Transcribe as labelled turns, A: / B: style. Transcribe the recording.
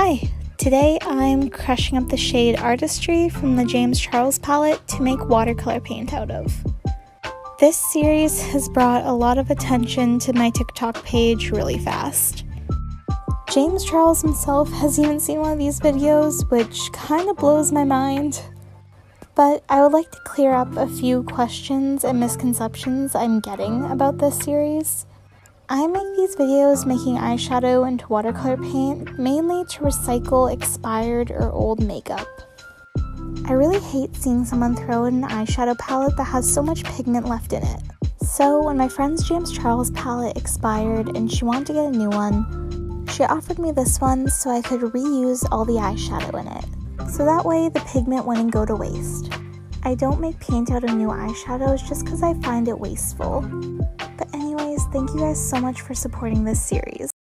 A: Hi! Today I'm crushing up the shade Artistry from the James Charles palette to make watercolor paint out of. This series has brought a lot of attention to my TikTok page really fast. James Charles himself has even seen one of these videos, which kind of blows my mind. But I would like to clear up a few questions and misconceptions I'm getting about this series. I make these videos making eyeshadow into watercolor paint mainly to recycle expired or old makeup. I really hate seeing someone throw in an eyeshadow palette that has so much pigment left in it. So when my friend's James Charles palette expired and she wanted to get a new one, she offered me this one so I could reuse all the eyeshadow in it. So that way the pigment wouldn't go to waste. I don't make paint out of new eyeshadows just because I find it wasteful. But anyways, thank you guys so much for supporting this series.